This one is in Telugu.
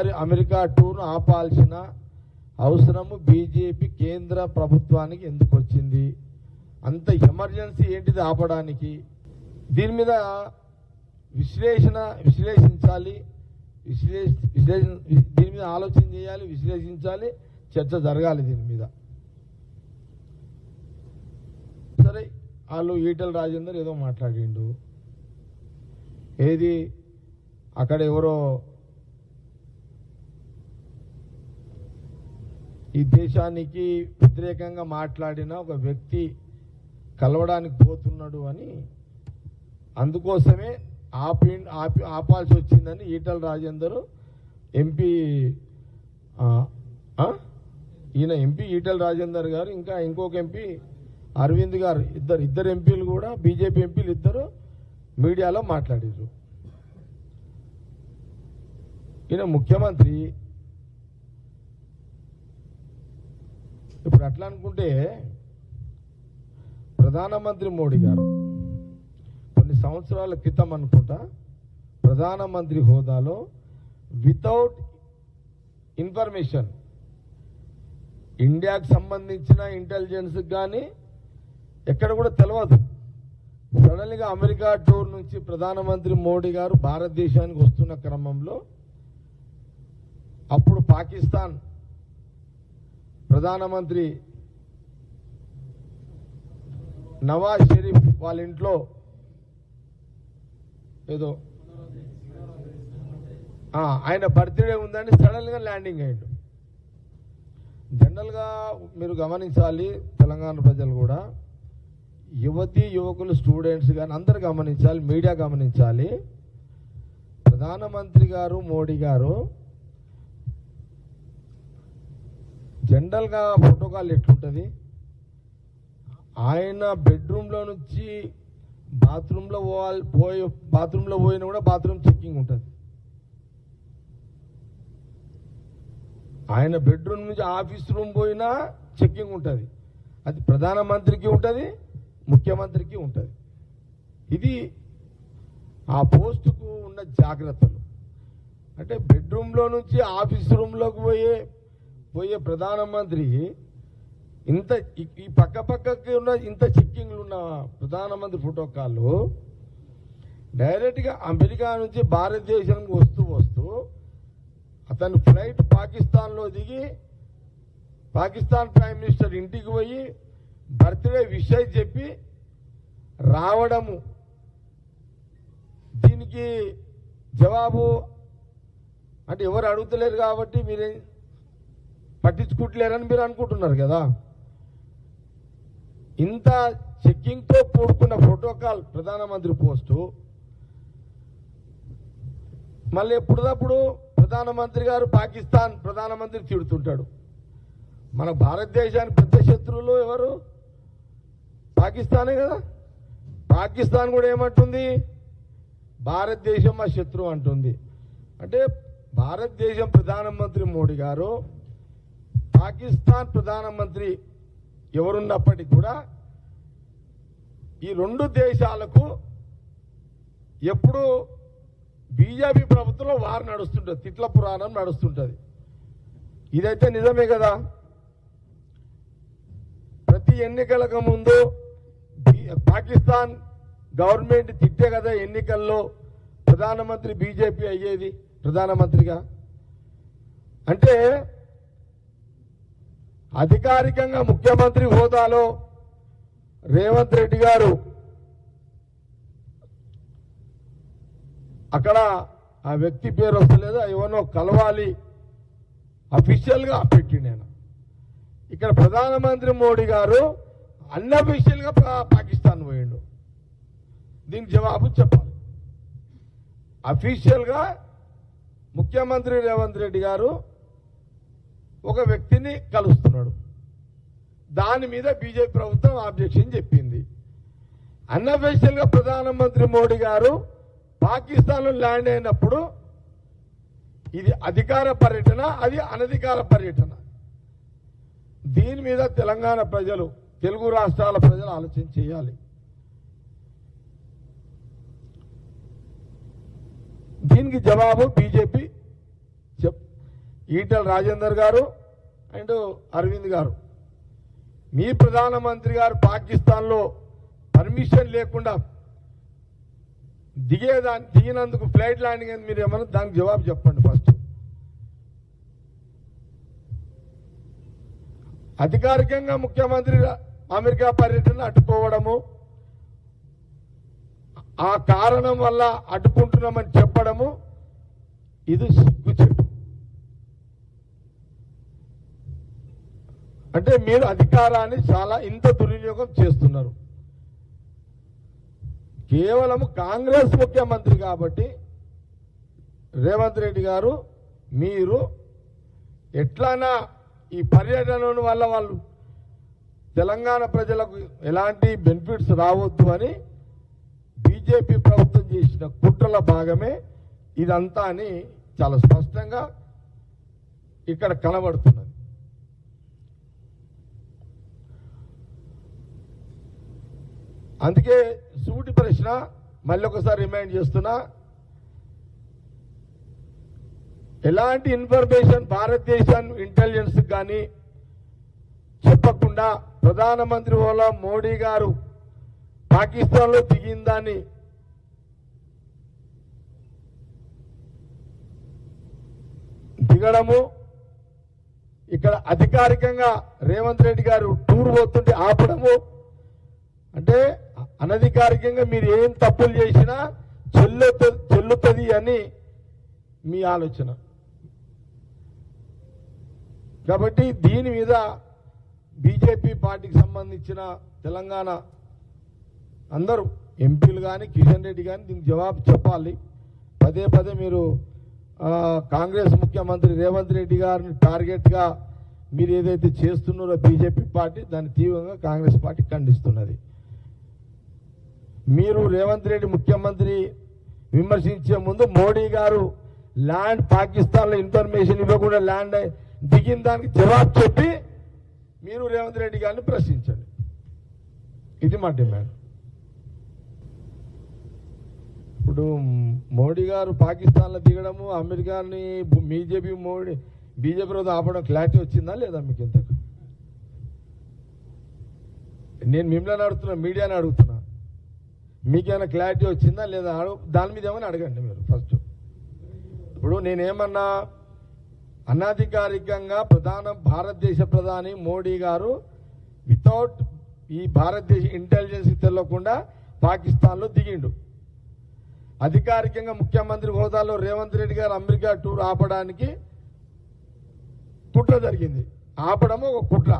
మరి అమెరికా టూర్ను ఆపాల్సిన అవసరము బీజేపీ కేంద్ర ప్రభుత్వానికి ఎందుకు వచ్చింది? అంత ఎమర్జెన్సీ ఏంటిది ఆపడానికి? దీని మీద విశ్లేషించాలి, దీని మీద ఆలోచన చేయాలి, విశ్లేషించాలి, చర్చ జరగాలి దీని మీద. సరే, వాళ్ళు ఈటెల రాజేందర్ ఏదో మాట్లాడిండు, ఏది అక్కడ ఎవరో ఈ దేశానికి వ్యతిరేకంగా మాట్లాడిన ఒక వ్యక్తి కలవడానికి పోతున్నాడు అని, అందుకోసమే ఆపాల్సి వచ్చిందని ఈటెల రాజేందర్ ఎంపీ, ఈయన ఎంపీ ఈటెల రాజేందర్ గారు, ఇంకా ఇంకొక ఎంపీ అరవింద్ గారు, ఇద్దరు ఎంపీలు కూడా, బీజేపీ ఎంపీలు ఇద్దరు మీడియాలో మాట్లాడారు. ఈయన ముఖ్యమంత్రి. ఇప్పుడు అట్లా అనుకుంటే ప్రధానమంత్రి మోడీ గారు కొన్ని సంవత్సరాల క్రితం అనుకుంటా ప్రధానమంత్రి హోదాలో వితౌట్ ఇన్ఫర్మేషన్ ఇండియాకు సంబంధించిన ఇంటెలిజెన్స్ కానీ ఎక్కడ కూడా తెలియదు, సడన్గా అమెరికా టూర్ నుంచి ప్రధానమంత్రి మోడీ గారు భారతదేశానికి వస్తున్న క్రమంలో అప్పుడు పాకిస్తాన్ ప్రధానమంత్రి నవాజ్ షరీఫ్ వాళ్ళ ఇంట్లో ఏదో ఆయన బర్త్డే ఉందని సడన్గా ల్యాండింగ్ అయ్యాడు. జనరల్గా మీరు గమనించాలి, తెలంగాణ ప్రజలు కూడా, యువతి యువకులు, స్టూడెంట్స్ కానీ అందరు గమనించాలి, మీడియా గమనించాలి. ప్రధానమంత్రి గారు మోడీ గారు జనరల్గా ప్రోటోకాల్ ఎట్లుంటుంది, ఆయన బెడ్రూమ్లో నుంచి బాత్రూంలో పోయినా కూడా బాత్రూమ్ చెక్కింగ్ ఉంటుంది. ఆయన బెడ్రూమ్ నుంచి ఆఫీస్ రూమ్ పోయినా చెక్కింగ్ ఉంటుంది. అది ప్రధానమంత్రికి ఉంటుంది, ముఖ్యమంత్రికి ఉంటుంది. ఇది ఆ పోస్టుకు ఉన్న జాగ్రత్తలు. అంటే బెడ్రూమ్లో నుంచి ఆఫీస్ రూమ్లోకి పోయే ప్రధానమంత్రి ఇంత ఈ పక్కకి ఉన్న ఇంత చెక్కింగ్లు ఉన్న ప్రధానమంత్రి ప్రోటోకాల్ డైరెక్ట్గా అమెరికా నుంచి భారతదేశానికి వస్తూ అతను ఫ్లైట్ పాకిస్తాన్లో దిగి పాకిస్తాన్ ప్రైమ్ మినిస్టర్ ఇంటికి పోయి బర్త్డే విషయం చెప్పి రావడము. దీనికి జవాబు అంటే ఎవరు అడుగుతలేరు కాబట్టి మీరేం పట్టించుకుంటలేరని మీరు అనుకుంటున్నారు కదా. ఇంత చెక్కింగ్తో కూడుకున్న ప్రోటోకాల్ ప్రధానమంత్రి పోస్టు, మళ్ళీ ఎప్పుడప్పుడు ప్రధానమంత్రి గారు పాకిస్తాన్ ప్రధానమంత్రి తిడుతుంటాడు. మన భారతదేశానికి పెద్ద శత్రువులు ఎవరు? పాకిస్తానే కదా. పాకిస్తాన్ కూడా ఏమంటుంది? భారతదేశం మా శత్రువు అంటుంది. అంటే భారతదేశం ప్రధానమంత్రి మోడీ గారు పాకిస్తాన్ ప్రధానమంత్రి ఎవరున్నప్పటికీ కూడా ఈ రెండు దేశాలకు ఎప్పుడు బీజేపీ ప్రభుత్వంలో వారు నడుస్తుంటుంది, తిట్ల పురాణం నడుస్తుంటుంది. ఇదైతే నిజమే కదా. ప్రతి ఎన్నికలకు ముందు పాకిస్తాన్ గవర్నమెంట్ తిట్టే కదా ఎన్నికల్లో ప్రధానమంత్రి బీజేపీ అయ్యేది ప్రధానమంత్రిగా. అంటే అధికారికంగా ముఖ్యమంత్రి హోదాలో రేవంత్ రెడ్డి గారు అక్కడ ఆ వ్యక్తి పేరు వస్తలేదు, ఎవరినో కలవాలి అఫీషియల్గా పెట్టిండు నేను. ఇక్కడ ప్రధానమంత్రి మోడీ గారు అన్అఫీషియల్గా పాకిస్తాన్ పోయిండు. దీనికి జవాబు చెప్పాలి. అఫీషియల్గా ముఖ్యమంత్రి రేవంత్ రెడ్డి గారు ఒక వ్యక్తిని కలుస్తున్నాడు. దాని మీద బీజేపీ ప్రభుత్వం ఆబ్జెక్షన్ చెప్పింది. అన్అఫీషియల్గా ప్రధానమంత్రి మోడీ గారు పాకిస్తాన్లో ల్యాండ్ అయినప్పుడు ఇది అధికార పర్యటన, అది అనధికార పర్యటన. దీని మీద తెలంగాణ ప్రజలు, తెలుగు రాష్ట్రాల ప్రజలు ఆలోచన చేయాలి. దీనికి జవాబు బీజేపీ ఈటెల రాజేందర్ గారు అండ్ అరవింద్ గారు. మీ ప్రధానమంత్రి గారు పాకిస్తాన్లో పర్మిషన్ లేకుండా దిగినందుకు ఫ్లైట్ ల్యాండింగ్ అని మీరు ఏమన్నా దానికి జవాబు చెప్పండి. ఫస్ట్ అధికారికంగా ముఖ్యమంత్రి అమెరికా పర్యటన అడ్డుకోవడము, ఆ కారణం వల్ల అడ్డుకుంటున్నామని చెప్పడము ఇది సిగ్గుచేటు. అంటే మీరు అధికారాన్ని చాలా ఇంత దుర్వినియోగం చేస్తున్నారు. కేవలం కాంగ్రెస్ ముఖ్యమంత్రి కాబట్టి రేవంత్ రెడ్డి గారు మీరు ఎట్లైనా ఈ పర్యటన వల్ల వాళ్ళు తెలంగాణ ప్రజలకు ఎలాంటి బెనిఫిట్స్ రావద్దు అని బీజేపీ ప్రభుత్వం చేసిన కుట్రల భాగమే ఇదంతా అని చాలా స్పష్టంగా ఇక్కడ కనబడుతున్నది. అందుకే సూటి ప్రశ్న మళ్ళీ ఒకసారి రిమైండ్ చేస్తున్నా, ఎలాంటి ఇన్ఫర్మేషన్ భారతదేశం ఇంటెలిజెన్స్ కానీ చెప్పకుండా ప్రధానమంత్రి హోదా మోడీ గారు పాకిస్తాన్లో దిగిందని దిగడము, ఇక్కడ అధికారికంగా రేవంత్ రెడ్డి గారు టూర్ పోతుంటే ఆపడము, అంటే అనధికారికంగా మీరు ఏం తప్పులు చేసినా చెల్లుతుంది అని మీ ఆలోచన. కాబట్టి దీని మీద బీజేపీ పార్టీకి సంబంధించిన తెలంగాణ అందరూ ఎంపీలు కానీ కిషన్ రెడ్డి కానీ దీనికి జవాబు చెప్పాలి. పదే పదే మీరు కాంగ్రెస్ ముఖ్యమంత్రి రేవంత్ రెడ్డి గారిని టార్గెట్గా మీరు ఏదైతే చేస్తున్నారో బీజేపీ పార్టీ దాన్ని తీవ్రంగా కాంగ్రెస్ పార్టీ ఖండిస్తున్నది. మీరు రేవంత్ రెడ్డి ముఖ్యమంత్రి విమర్శించే ముందు మోడీ గారు ల్యాండ్ పాకిస్తాన్లో ఇన్ఫర్మేషన్ ఇవ్వకుండా ల్యాండ్ దిగిన దానికి జవాబు చెప్పి మీరు రేవంత్ రెడ్డి గారిని ప్రశ్నించండి. ఇది మా డిమాండ్. ఇప్పుడు మోడీ గారు పాకిస్తాన్లో దిగడము, అమెరికాని బీజేపీ రోజు ఆపడం క్లారిటీ వచ్చిందా లేదా మీకు? ఇంతకు నేను మిమ్మల్ని అడుగుతున్నా, మీడియాని అడుగుతున్నా, మీకేమైనా క్లారిటీ వచ్చిందా లేదా? దాని మీద ఏమైనా అడగండి మీరు ఫస్ట్. ఇప్పుడు నేనేమన్నా అనధికారికంగా భారతదేశ ప్రధాని మోడీ గారు వితౌట్ ఈ భారతదేశ ఇంటెలిజెన్స్ తెలియకుండా పాకిస్తాన్లో దిగిండు. అధికారికంగా ముఖ్యమంత్రి హోదాలో రేవంత్ రెడ్డి గారు అమెరికా టూర్ ఆపడానికి కుట్ర జరిగింది. ఆపడము ఒక కుట్ర.